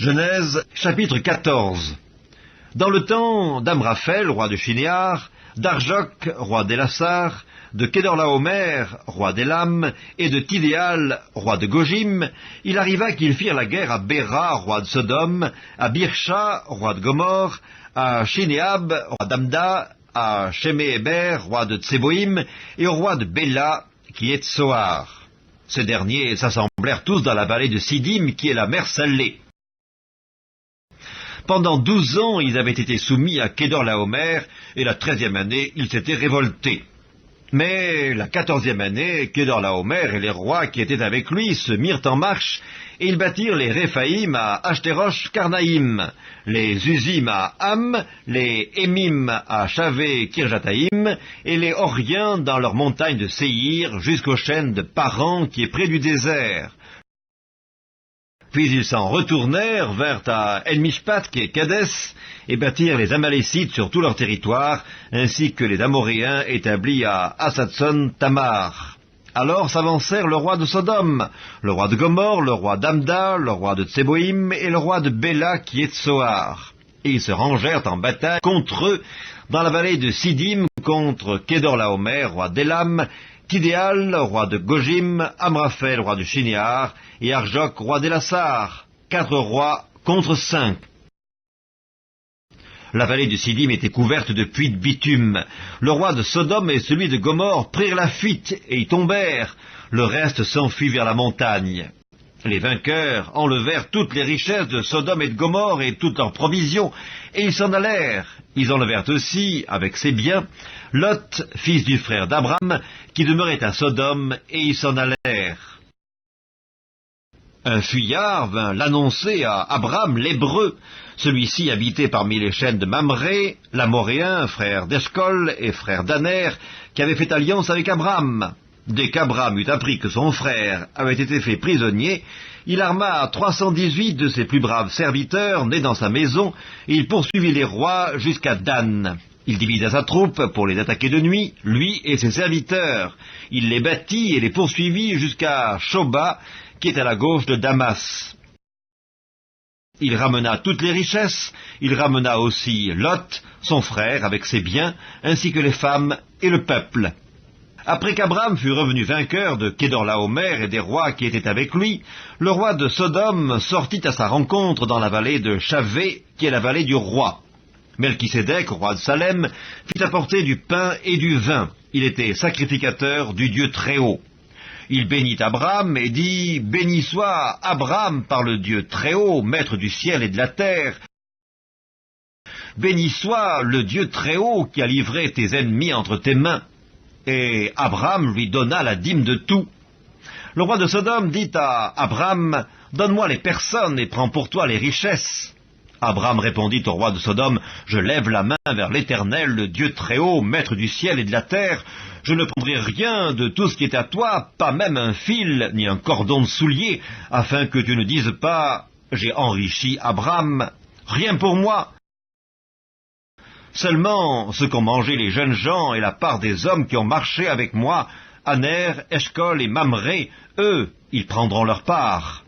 Genèse, chapitre 14. Dans le temps d'Amraphel, roi de Shinéar, d'Arjok, roi d'Élassar, de Kedorlaomer, roi d'Élam, et de Tidéal, roi de Gojim, il arriva qu'ils firent la guerre à Béra, roi de Sodome, à Birsha, roi de Gomorre, à Shinéab, roi d'Amda, à Sheméhéber, roi de Tseboïm, et au roi de Béla, qui est Tsoar. Ces derniers s'assemblèrent tous dans la vallée de Sidim, qui est la mer Salée. Pendant 12 ans, ils avaient été soumis à Kedorlaomer, et la 13e année, ils s'étaient révoltés. Mais la 14e année, Kedorlaomer et les rois qui étaient avec lui se mirent en marche, et ils bâtirent les Réphaïm à Ashterosh Karnaïm, les Uzim à Ham, les Émim à Chavé Kirjataïm, et les Horiens dans leurs montagnes de Séhir, jusqu'aux chaînes de Paran qui est près du désert. Puis ils s'en retournèrent vers à El-Mishpat, qui est Kadès, et bâtirent les Amalécites sur tout leur territoire, ainsi que les Amoréens établis à Hatzatson Tamar. Alors s'avancèrent le roi de Sodome, le roi de Gomorre, le roi d'Amda, le roi de Tseboïm, et le roi de Béla, qui est Tsoar. Et ils se rangèrent en bataille contre eux, dans la vallée de Sidim, contre Kedorlaomer, roi d'Élam, Tidéal, roi de Gojim, Amraphel, roi de Shinéar, et Arjok, roi d'Élassar, 4 rois contre 5. La vallée de Sidim était couverte de puits de bitume. Le roi de Sodome et celui de Gomorre prirent la fuite et y tombèrent. Le reste s'enfuit vers la montagne. Les vainqueurs enlevèrent toutes les richesses de Sodome et de Gomorre et toutes leurs provisions, et ils s'en allèrent. Ils enlevèrent aussi, avec ses biens, Lot, fils du frère d'Abram, qui demeurait à Sodome, et ils s'en allèrent. Un fuyard vint l'annoncer à Abram l'Hébreu. Celui-ci habitait parmi les chaînes de Mamré, l'Amoréen, frère d'Eshcol et frère d'Aner, qui avait fait alliance avec Abram. Dès qu'Abram eut appris que son frère avait été fait prisonnier, il arma 318 de ses plus braves serviteurs nés dans sa maison, et il poursuivit les rois jusqu'à Dan. Il divisa sa troupe pour les attaquer de nuit, lui et ses serviteurs. Il les battit et les poursuivit jusqu'à Shoba, qui est à la gauche de Damas. Il ramena toutes les richesses, il ramena aussi Lot, son frère, avec ses biens, ainsi que les femmes et le peuple. Après qu'Abram fut revenu vainqueur de Kedorlaomer et des rois qui étaient avec lui, le roi de Sodome sortit à sa rencontre dans la vallée de Chavé, qui est la vallée du roi. Melchisédek, roi de Salem, fit apporter du pain et du vin. Il était sacrificateur du Dieu Très-Haut. Il bénit Abram et dit « Béni soit Abram par le Dieu Très-Haut, maître du ciel et de la terre. Béni soit le Dieu Très-Haut qui a livré tes ennemis entre tes mains. » Et Abram lui donna la dîme de tout. Le roi de Sodome dit à Abram « Donne-moi les personnes et prends pour toi les richesses. » Abram répondit au roi de Sodome « Je lève la main vers l'Éternel, le Dieu Très-Haut, maître du ciel et de la terre. Je ne prendrai rien de tout ce qui est à toi, pas même un fil, ni un cordon de soulier, afin que tu ne dises pas « J'ai enrichi Abram. » Rien pour moi. Seulement ce qu'ont mangé les jeunes gens et la part des hommes qui ont marché avec moi, Aner, Eshcol et Mamré, eux, ils prendront leur part.